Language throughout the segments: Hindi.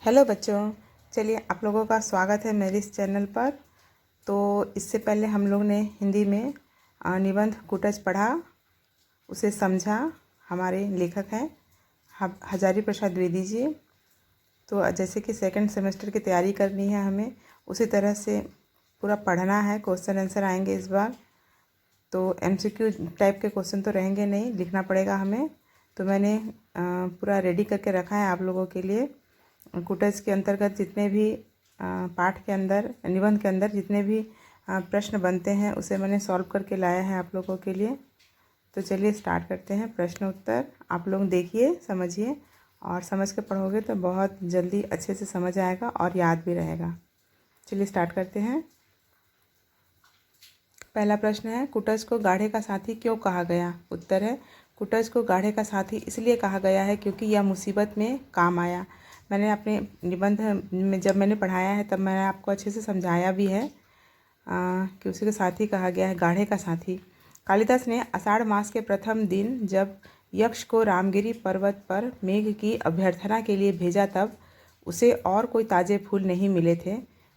हेलो बच्चों, चलिए आप लोगों का स्वागत है मेरे इस चैनल पर। तो इससे पहले हम लोग ने हिंदी में निबंध कुटज पढ़ा, उसे समझा। हमारे लेखक हैं हजारी प्रसाद द्विवेदी जी। तो जैसे कि सेकंड सेमेस्टर की तैयारी करनी है हमें, उसी तरह से पूरा पढ़ना है। क्वेश्चन आंसर आएंगे इस बार, तो MCQ टाइप के क्वेश्चन तो रहेंगे नहीं, लिखना पड़ेगा हमें। तो मैंने पूरा रेडी करके रखा है आप लोगों के लिए। कुटज के अंतर्गत जितने भी पाठ के अंदर, निबंध के अंदर जितने भी प्रश्न बनते हैं, उसे मैंने सॉल्व करके लाया है आप लोगों के लिए। तो चलिए स्टार्ट करते हैं। प्रश्न उत्तर आप लोग देखिए, समझिए, और समझ के पढ़ोगे तो बहुत जल्दी अच्छे से समझ आएगा और याद भी रहेगा। चलिए स्टार्ट करते हैं। पहला प्रश्न है, कुटज को गाढ़े का साथी क्यों कहा गया? उत्तर है, कुटज को गाढ़े का साथी इसलिए कहा गया है क्योंकि यह मुसीबत में काम आया। मैंने अपने निबंध में जब मैंने पढ़ाया है तब मैंने आपको अच्छे से समझाया भी है कि उसी का साथी कहा गया है, गाढ़े का साथी। कालिदास ने आषाढ़ मास के प्रथम दिन जब यक्ष को रामगिरी पर्वत पर मेघ की अभ्यर्थना के लिए भेजा, तब उसे और कोई ताज़े फूल नहीं मिले थे।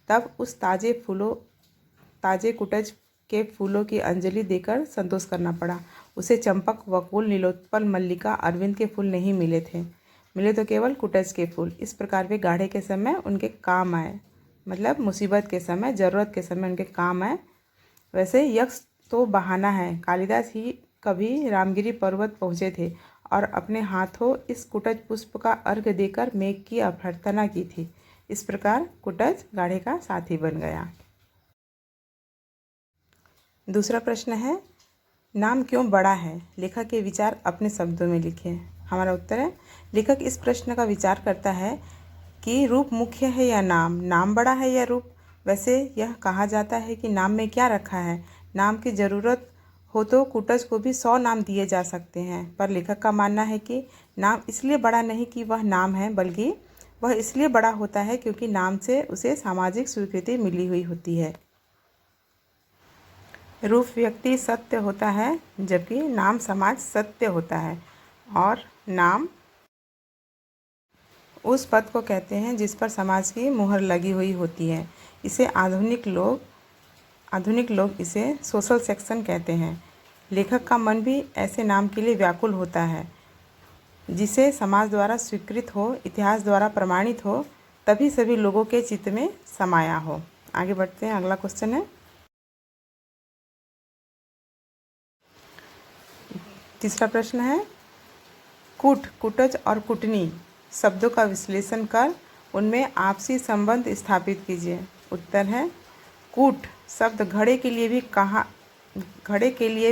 तब उस ताज़े कुटज के फूलों की अंजलि देकर संतोष करना पड़ा। उसे चंपक, वकुल, नीलोत्पल, मल्लिका, अरविंद के फूल नहीं मिले थे, मिले तो केवल कुटज के फूल। इस प्रकार वे गाढ़े के समय उनके काम आए, मतलब मुसीबत के समय, ज़रूरत के समय उनके काम आए। वैसे यक्ष तो बहाना है, कालिदास ही कभी रामगिरी पर्वत पहुँचे थे और अपने हाथों इस कुटज पुष्प का अर्घ्य देकर मेघ की अभ्यर्थना की थी। इस प्रकार कुटज गाढ़े का साथी बन गया। दूसरा प्रश्न है, नाम क्यों बड़ा है? लेखक के विचार अपने शब्दों में लिखें। हमारा उत्तर है, लेखक इस प्रश्न का विचार करता है कि रूप मुख्य है या नाम, नाम बड़ा है या रूप। वैसे यह कहा जाता है कि नाम में क्या रखा है। नाम की ज़रूरत हो तो कुटज को भी 100 नाम दिए जा सकते हैं, पर लेखक का मानना है कि नाम इसलिए बड़ा नहीं कि वह नाम है, बल्कि वह इसलिए बड़ा होता है क्योंकि नाम से उसे सामाजिक स्वीकृति मिली हुई होती है। रूप व्यक्ति सत्य होता है, जबकि नाम समाज सत्य होता है। और नाम उस पद को कहते हैं जिस पर समाज की मुहर लगी हुई होती है। इसे आधुनिक लोग इसे सोशल सेक्शन कहते हैं। लेखक का मन भी ऐसे नाम के लिए व्याकुल होता है जिसे समाज द्वारा स्वीकृत हो, इतिहास द्वारा प्रमाणित हो, तभी सभी लोगों के चित्त में समाया हो। आगे बढ़ते हैं, अगला क्वेश्चन है। तीसरा प्रश्न है, कुटज और कुटनी शब्दों का विश्लेषण कर उनमें आपसी संबंध स्थापित कीजिए। उत्तर है, कूट शब्द घड़े के लिए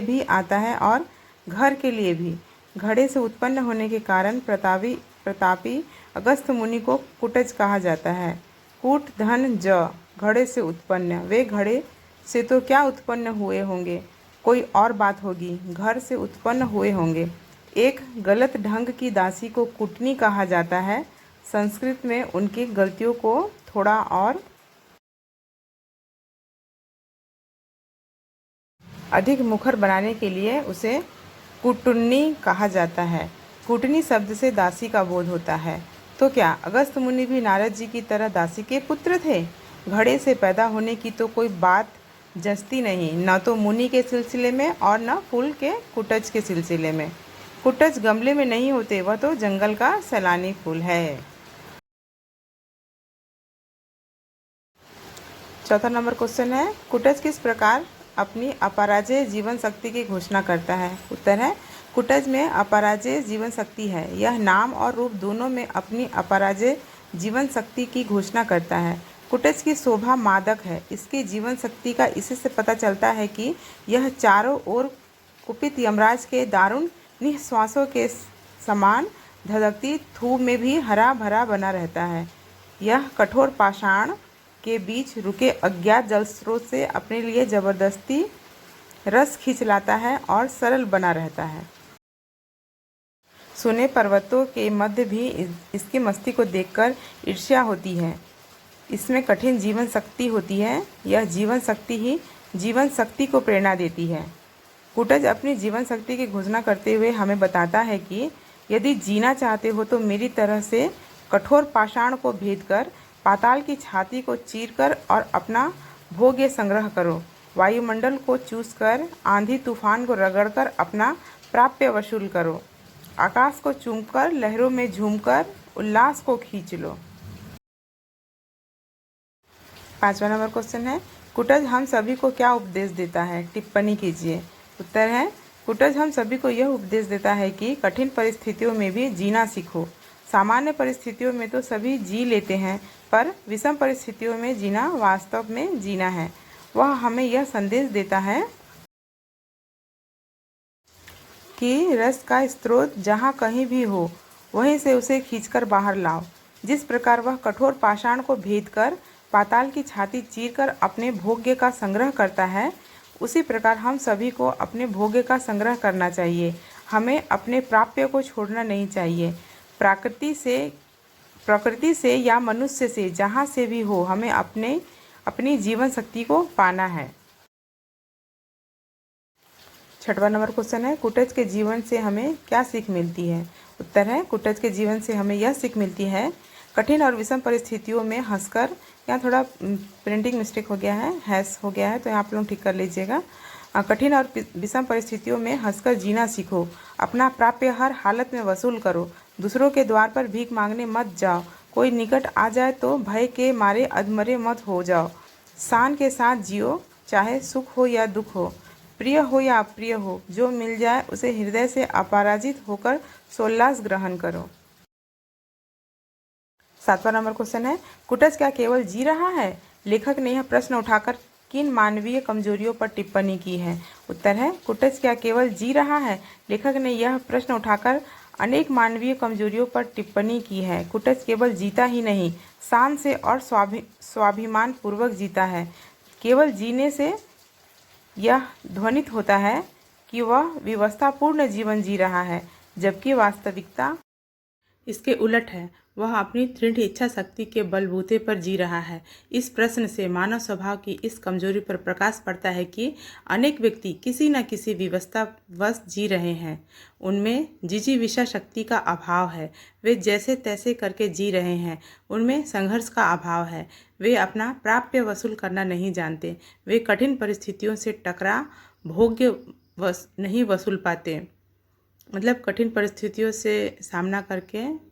भी आता है और घर के लिए भी। घड़े से उत्पन्न होने के कारण प्रतापी अगस्त्य मुनि को कुटज कहा जाता है। कूट धन ज, घड़े से उत्पन्न। वे घड़े से तो क्या उत्पन्न हुए होंगे, कोई और बात होगी, घर से उत्पन्न हुए होंगे। एक गलत ढंग की दासी को कुटनी कहा जाता है। संस्कृत में उनकी गलतियों को थोड़ा और अधिक मुखर बनाने के लिए उसे कुटुन्नी कहा जाता है। कुटनी शब्द से दासी का बोध होता है। तो क्या अगस्त्य मुनि भी नारद जी की तरह दासी के पुत्र थे? घड़े से पैदा होने की तो कोई बात जचती नहीं, न तो मुनि के सिलसिले में और न फूल के कुटज के सिलसिले में। कुटज गमले में नहीं होते, वह तो जंगल का सैलानी फूल है। चौथा नंबर क्वेश्चन है, कुटज किस प्रकार अपनी अपराजेय जीवन शक्ति की घोषणा करता है? उत्तर है, कुटज में अपराजेय जीवन शक्ति है। यह नाम और रूप दोनों में अपनी अपराजेय जीवन शक्ति की घोषणा करता है। कुटज की शोभा मादक है। इसकी जीवन शक्ति का इसी से पता चलता है कि यह चारों ओर कुपित यमराज के दारुण निःश्वासों के समान धधकती थूम में भी हरा भरा बना रहता है। यह कठोर पाषाण के बीच रुके अज्ञात जल स्रोत से अपने लिए जबरदस्ती रस खींच लाता है और सरल बना रहता है। सुने पर्वतों के मध्य भी इसकी मस्ती को देखकर ईर्ष्या होती है। इसमें कठिन जीवन शक्ति होती है। यह जीवन शक्ति ही जीवन शक्ति को प्रेरणा देती है। कुटज अपनी जीवन शक्ति की घोषणा करते हुए हमें बताता है कि यदि जीना चाहते हो तो मेरी तरह से कठोर पाषाण को भेद कर, पाताल की छाती को चीर कर और अपना भोग्य संग्रह करो। वायुमंडल को चूस कर, आंधी तूफान को रगड़कर अपना प्राप्य वसूल करो। आकाश को चूमकर, लहरों में झूमकर उल्लास को खींच लो। 5वां नंबर क्वेश्चन है, कुटज हम सभी को क्या उपदेश देता है? टिप्पणी कीजिए। उत्तर है, कुटज हम सभी को यह उपदेश देता है कि कठिन परिस्थितियों में भी जीना सीखो। सामान्य परिस्थितियों में तो सभी जी लेते हैं, पर विषम परिस्थितियों में जीना वास्तव में जीना है। वह हमें यह संदेश देता है कि रस का स्रोत जहाँ कहीं भी हो, वहीं से उसे खींचकर बाहर लाओ। जिस प्रकार वह कठोर पाषाण को भेद कर, पाताल की छाती चीरकर अपने भोग्य का संग्रह करता है, उसी प्रकार हम सभी को अपने भोग्य का संग्रह करना चाहिए। हमें अपने प्राप्य को छोड़ना नहीं चाहिए। प्रकृति से या मनुष्य से, जहाँ से भी हो, हमें अपनी जीवन शक्ति को पाना है। 6वां नंबर क्वेश्चन है, कुटज के जीवन से हमें क्या सीख मिलती है? उत्तर है, कुटज के जीवन से हमें यह सीख मिलती है, कठिन और विषम परिस्थितियों में हंसकर, यहाँ थोड़ा प्रिंटिंग मिस्टेक हो गया है, हैश हो गया है, तो यहाँ आप लोग ठीक कर लीजिएगा। कठिन और विषम परिस्थितियों में हंसकर जीना सीखो। अपना प्राप्य हर हालत में वसूल करो। दूसरों के द्वार पर भीख मांगने मत जाओ। कोई निकट आ जाए तो भय के मारे अधमरे मत हो जाओ। शान के साथ जियो, चाहे सुख हो या दुख हो, प्रिय हो या अप्रिय हो, जो मिल जाए उसे हृदय से अपराजित होकर सोल्लास ग्रहण करो। 7वां नंबर क्वेश्चन है, कुटज क्या केवल जी रहा है? लेखक ने यह प्रश्न उठाकर किन मानवीय कमजोरियों पर टिप्पणी की है? उत्तर है, कुटज क्या केवल जी रहा है? लेखक ने यह प्रश्न उठाकर अनेक मानवीय कमजोरियों पर टिप्पणी की है। कुटज केवल जीता ही नहीं, शान से और स्वाभिमान पूर्वक जीता है। केवल जीने से यह ध्वनित होता है कि वह व्यवस्थापूर्ण जीवन जी रहा है, जबकि वास्तविकता इसके उलट है। वह अपनी दृढ़ इच्छा शक्ति के बलबूते पर जी रहा है। इस प्रश्न से मानव स्वभाव की इस कमजोरी पर प्रकाश पड़ता है कि अनेक व्यक्ति किसी न किसी विवशतावश जी रहे हैं। उनमें जिजीविषा शक्ति का अभाव है। वे जैसे तैसे करके जी रहे हैं। उनमें संघर्ष का अभाव है। वे अपना प्राप्य वसूल करना नहीं जानते। वे कठिन परिस्थितियों से टकरा भोग्य नहीं वसूल पाते। मतलब कठिन परिस्थितियों से सामना करके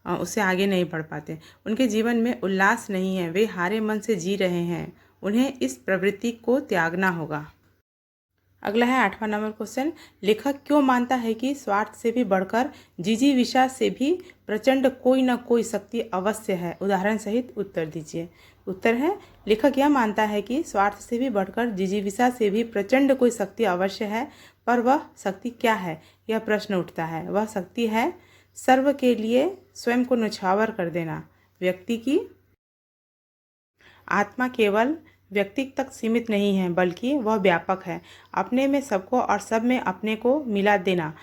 उससे आगे नहीं बढ़ पाते। उनके जीवन में उल्लास नहीं है। वे हारे मन से जी रहे हैं। उन्हें इस प्रवृत्ति को त्यागना होगा। अगला है 8वां नंबर क्वेश्चन, लेखक क्यों मानता है कि स्वार्थ से भी बढ़कर जिजीविषा से भी प्रचंड कोई न कोई शक्ति अवश्य है? उदाहरण सहित उत्तर दीजिए। उत्तर है, लेखक यह मानता है कि स्वार्थ से भी बढ़कर जिजीविषा से भी प्रचंड कोई शक्ति अवश्य है, पर वह शक्ति क्या है? यह प्रश्न उठता है। वह शक्ति है सर्व के लिए स्वयं को न्यौछावर कर देना। व्यक्ति की आत्मा केवल व्यक्ति तक सीमित नहीं है, बल्कि वह व्यापक है। अपने में सबको और सब में अपने को मिला देना।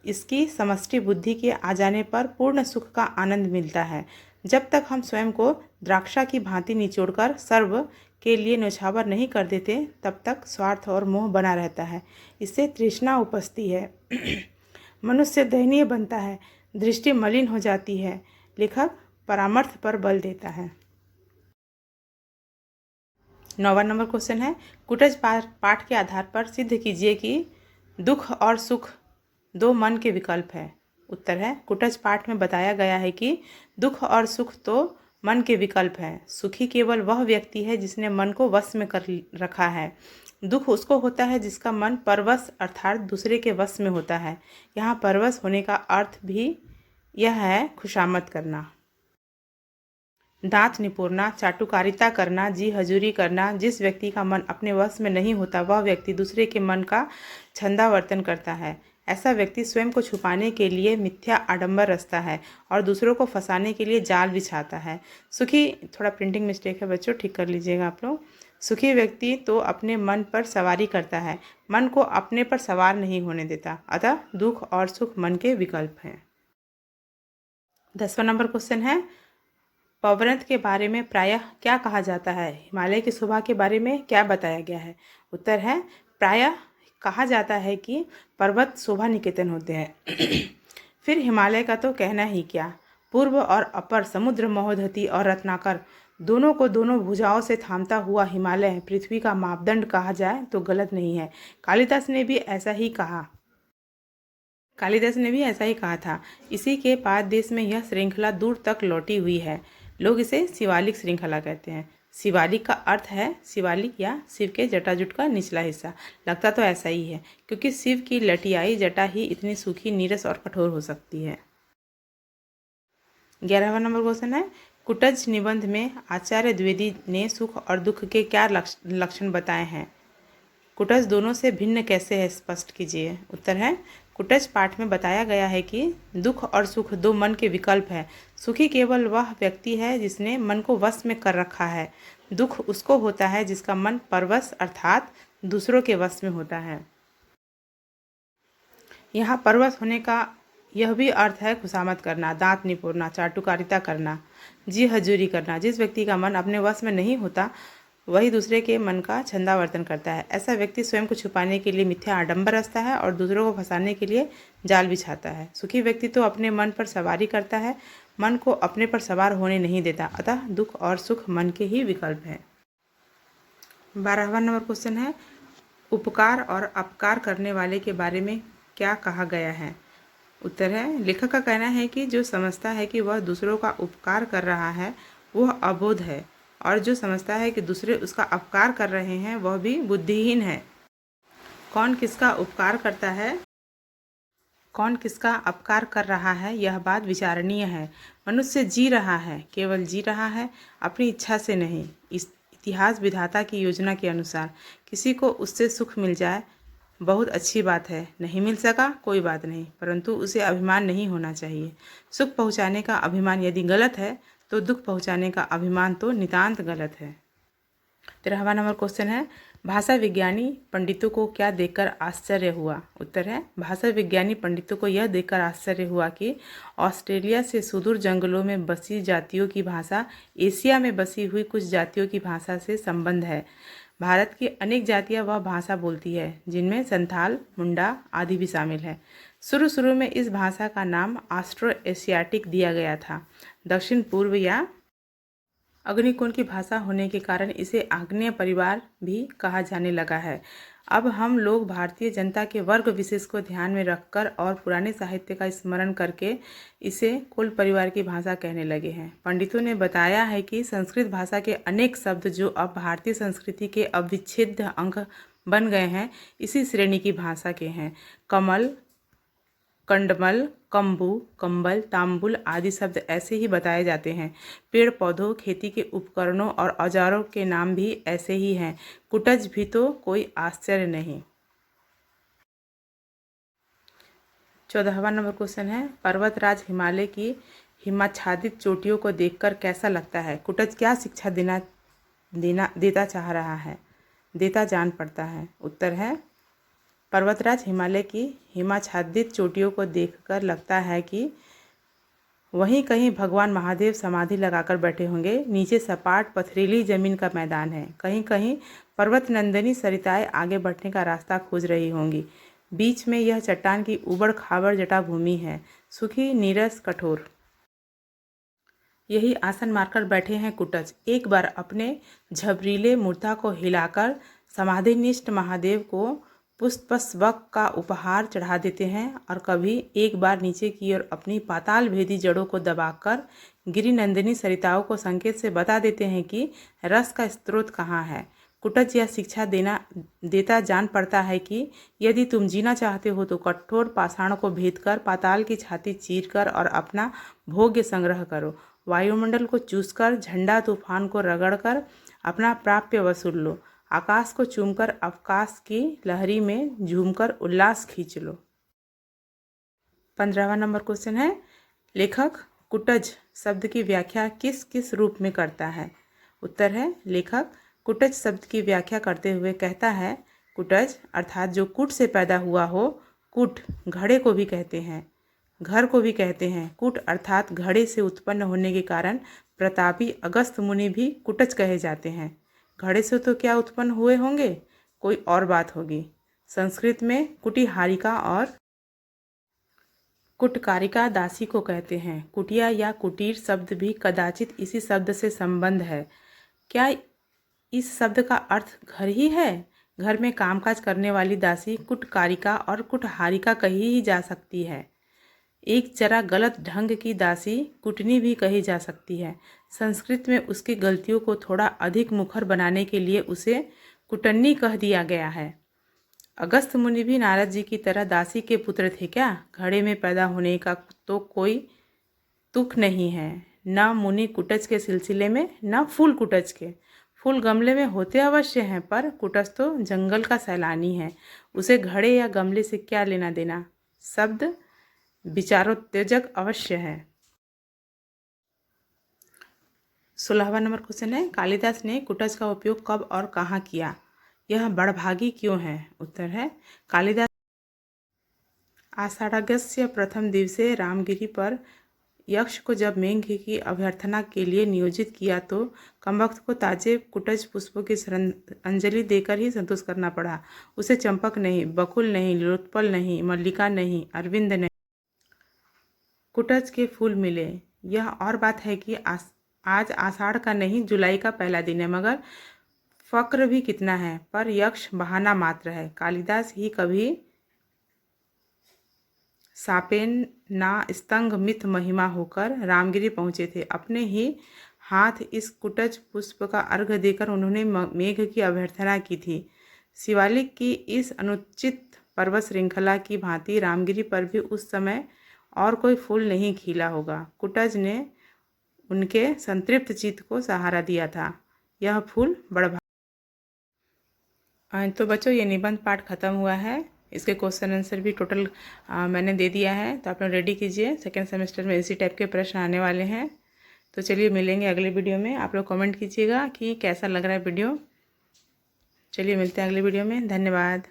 इसकी समष्टि बुद्धि के आ जाने पर पूर्ण सुख का आनंद मिलता है। जब तक हम स्वयं को द्राक्षा की भांति निचोड़कर सर्व के लिए न्यौछावर नहीं कर देते, तब तक स्वार्थ और मोह बना रहता है। इससे तृष्णा उपजती है। मनुष्य दयनीय बनता है, दृष्टि मलिन हो जाती है। लेखक परामर्श पर बल देता है। 9वां नंबर क्वेश्चन है, कुटज पाठ के आधार पर सिद्ध कीजिए कि दुख और सुख दो मन के विकल्प है। उत्तर है, कुटज पाठ में बताया गया है कि दुख और सुख तो मन के विकल्प है। सुखी केवल वह व्यक्ति है जिसने मन को वश में कर रखा है। दुख उसको होता है जिसका मन परवश अर्थात दूसरे के वश में होता है। यहाँ परवश होने का अर्थ भी यह है खुशामद करना, दांत निपोरना, चाटुकारिता करना, जी हजूरी करना। जिस व्यक्ति का मन अपने वश में नहीं होता, वह व्यक्ति दूसरे के मन का छंदावर्तन करता है। ऐसा व्यक्ति स्वयं को छुपाने के लिए मिथ्या आडंबर रचता है और दूसरों को फंसाने के लिए जाल बिछाता है। सुखी, थोड़ा प्रिंटिंग मिस्टेक है बच्चों, ठीक कर लीजिएगा आप लोग। सुखी व्यक्ति तो अपने मन पर सवारी करता है, मन को अपने पर सवार नहीं होने देता। अतः दुख और सुख मन के विकल्प हैं। 10वां नंबर क्वेश्चन है, पवनंत के बारे में प्रायः क्या कहा जाता है? हिमालय की शोभा के बारे में क्या बताया गया है? उत्तर है, प्रायः कहा जाता है कि पर्वत शोभा निकेतन होते हैं। फिर हिमालय का तो कहना ही क्या। पूर्व और अपर समुद्र महोदधि और रत्नाकर दोनों को दोनों भुजाओं से थामता हुआ हिमालय पृथ्वी का मापदंड कहा जाए तो गलत नहीं है। कालिदास ने भी ऐसा ही कहा था। इसी के पाद देश में यह श्रृंखला दूर तक लौटी हुई है। लोग इसे शिवालिक श्रृंखला कहते हैं। शिवालिक का अर्थ है शिवालिक या शिव के जटाजुट का निचला हिस्सा। लगता तो ऐसा ही है, क्योंकि शिव की लटियाई जटा ही इतनी सूखी, नीरस और कठोर हो सकती है। 11वां नंबर क्वेश्चन है, कुटज निबंध में आचार्य द्विवेदी ने सुख और दुख के क्या लक्षण बताए हैं। कुटज दोनों से भिन्न कैसे है, स्पष्ट कीजिए। उत्तर है, कुटज पाठ में बताया गया है कि दुख और सुख दो मन के विकल्प है। सुखी केवल वह व्यक्ति है जिसने मन को वश में कर रखा है। दुख उसको होता है जिसका मन परवश अर्थात दूसरों के वश में होता है। यहाँ परवश होने का यह भी अर्थ है खुशामद करना, दांत निपोरना, चाटुकारिता करना, जी हजूरी करना। जिस व्यक्ति का मन अपने वश में नहीं होता वही दूसरे के मन का छंदावर्तन करता है। ऐसा व्यक्ति स्वयं को छुपाने के लिए मिथ्या आडंबर रचता है और दूसरों को फंसाने के लिए जाल बिछाता है। सुखी व्यक्ति तो अपने मन पर सवारी करता है, मन को अपने पर सवार होने नहीं देता। अतः दुख और सुख मन के ही विकल्प हैं। 12वां नंबर क्वेश्चन है, उपकार और अपकार करने वाले के बारे में क्या कहा गया है। उत्तर है, लेखक का कहना है कि जो समझता है कि वह दूसरों का उपकार कर रहा है वह अबोध है, और जो समझता है कि दूसरे उसका अपकार कर रहे हैं वह भी बुद्धिहीन है। कौन किसका उपकार करता है, कौन किसका अपकार कर रहा है, यह बात विचारणीय है। मनुष्य जी रहा है, केवल जी रहा है, अपनी इच्छा से नहीं। इस इतिहास विधाता की योजना के अनुसार किसी को उससे सुख मिल जाए बहुत अच्छी बात है, नहीं मिल सका कोई बात नहीं, परंतु उसे अभिमान नहीं होना चाहिए। सुख पहुँचाने का अभिमान यदि गलत है तो दुख पहुँचाने का अभिमान तो नितांत गलत है। 13वां नंबर क्वेश्चन है, भाषा विज्ञानी पंडितों को क्या देखकर आश्चर्य हुआ। उत्तर है, भाषा विज्ञानी पंडितों को यह देखकर आश्चर्य हुआ कि ऑस्ट्रेलिया से सुदूर जंगलों में बसी जातियों की भाषा एशिया में बसी हुई कुछ जातियों की भाषा से संबंध है। भारत की अनेक जातियां वह भाषा बोलती है, जिनमें संथाल, मुंडा आदि भी शामिल है। शुरू में इस भाषा का नाम ऑस्ट्रो एशियाटिक दिया गया था। दक्षिण पूर्व या अग्निकोण की भाषा होने के कारण इसे आग्नेय परिवार भी कहा जाने लगा है। अब हम लोग भारतीय जनता के वर्ग विशेष को ध्यान में रखकर और पुराने साहित्य का स्मरण करके इसे कुल परिवार की भाषा कहने लगे हैं। पंडितों ने बताया है कि संस्कृत भाषा के अनेक शब्द जो अब भारतीय संस्कृति के अविच्छेद्य अंग बन गए हैं, इसी श्रेणी की भाषा के हैं। कमल, कंडमल, कंबू, कंबल, तांबुल आदि शब्द ऐसे ही बताए जाते हैं। पेड़ पौधों, खेती के उपकरणों और औजारों के नाम भी ऐसे ही हैं। कुटज भी तो कोई आश्चर्य नहीं। 14वां नंबर क्वेश्चन है, पर्वतराज हिमालय की हिमाच्छादित चोटियों को देखकर कैसा लगता है। कुटज क्या शिक्षा देता जान पड़ता है। उत्तर है, पर्वतराज हिमालय की हिमाच्छादित चोटियों को देखकर लगता है कि वहीं कहीं भगवान महादेव समाधि लगाकर बैठे होंगे। नीचे सपाट पथरीली जमीन का मैदान है। कहीं कहीं पर्वत नंदिनी सरिताएं आगे बढ़ने का रास्ता खोज रही होंगी। बीच में यह चट्टान की उबड़ खाबड़ जटा भूमि है, सूखी, नीरस, कठोर। यही आसन मारकर बैठे हैं कुटज। एक बार अपने झबरीले मूर्धा को हिलाकर समाधिनिष्ठ महादेव को पुष्पस्वक का उपहार चढ़ा देते हैं और कभी एक बार नीचे की ओर अपनी पाताल भेदी जड़ों को दबाकर गिरिनंदिनी सरिताओं को संकेत से बता देते हैं कि रस का स्रोत कहाँ है। कुटज यह शिक्षा देता जान पड़ता है कि यदि तुम जीना चाहते हो तो कठोर पाषाण को भेद कर पाताल की छाती चीर कर और अपना भोग्य संग्रह करो। वायुमंडल को चूसकर, झंडा तूफान को रगड़कर अपना प्राप्य वसूल लो। आकाश को चूमकर अवकाश की लहरी में झूमकर उल्लास खींच लो। 15वां नंबर क्वेश्चन है, लेखक कुटज शब्द की व्याख्या किस किस रूप में करता है। उत्तर है, लेखक कुटज शब्द की व्याख्या करते हुए कहता है, कुटज अर्थात जो कुट से पैदा हुआ हो। कुट घड़े को भी कहते हैं, घर को भी कहते हैं। कुट अर्थात घड़े से उत्पन्न होने के कारण प्रतापी अगस्त मुनि भी कुटज कहे जाते हैं। घड़े से तो क्या उत्पन्न हुए होंगे, कोई और बात होगी। संस्कृत में कुटीहारिका और कुटकारिका दासी को कहते हैं। कुटिया या कुटीर शब्द भी कदाचित इसी शब्द से संबंध है। क्या इस शब्द का अर्थ घर ही है? घर में कामकाज करने वाली दासी कुटकारिका और कुटहारिका कही ही जा सकती है। एक जरा गलत ढंग की दासी कुटनी भी कही जा सकती है। संस्कृत में उसकी गलतियों को थोड़ा अधिक मुखर बनाने के लिए उसे कुटन्नी कह दिया गया है। अगस्त मुनि भी नारद जी की तरह दासी के पुत्र थे क्या? घड़े में पैदा होने का तो कोई तुक नहीं है। न मुनि कुटज के सिलसिले में, न फूल कुटज के। फूल गमले में होते अवश्य हैं, पर कुटज तो जंगल का सैलानी है। उसे घड़े या गमले से क्या लेना देना? शब्द विचारोत्तेजक अवश्य है। 16वां नंबर क्वेश्चन है, कालिदास ने कुटज का उपयोग कब और कहाँ किया? यह बड़भागी क्यों है? उत्तर है, कालिदास आषाढ़स्य प्रथम दिवसे रामगिरी पर यक्ष को जब मेघ की अभ्यर्थना के लिए नियोजित किया तो कमबख्त को ताजे कुटज पुष्पों की अंजलि देकर ही संतुष्ट करना पड़ा। उसे चंपक नहीं, बकुल नहीं, लोत्पल नहीं, मल्लिका नहीं, अरविंद नहीं, कुटज के फूल मिले। यह और बात है कि आज आषाढ़ का नहीं, जुलाई का पहला दिन है, मगर फक्र भी कितना है। पर यक्ष बहाना मात्र है। कालिदास ही कभी सापेन ना स्तंग मिथ महिमा होकर रामगिरी पहुँचे थे। अपने ही हाथ इस कुटज पुष्प का अर्घ्य देकर उन्होंने मेघ की अभ्यर्थना की थी। शिवालिक की इस अनुचित पर्वत श्रृंखला की भांति रामगिरी पर भी उस समय और कोई फूल नहीं खिला होगा। कुटज ने उनके संतृप्त चित्त को सहारा दिया था। यह फूल बड़भागी। तो बच्चों, ये निबंध पाठ खत्म हुआ है। इसके क्वेश्चन आंसर भी टोटल मैंने दे दिया है, तो आप लोग रेडी कीजिए। सेकेंड सेमेस्टर में इसी टाइप के प्रश्न आने वाले हैं। तो चलिए मिलेंगे अगले वीडियो में। आप लोग कमेंट कीजिएगा कि कैसा लग रहा है वीडियो। चलिए मिलते हैं अगले वीडियो में। धन्यवाद।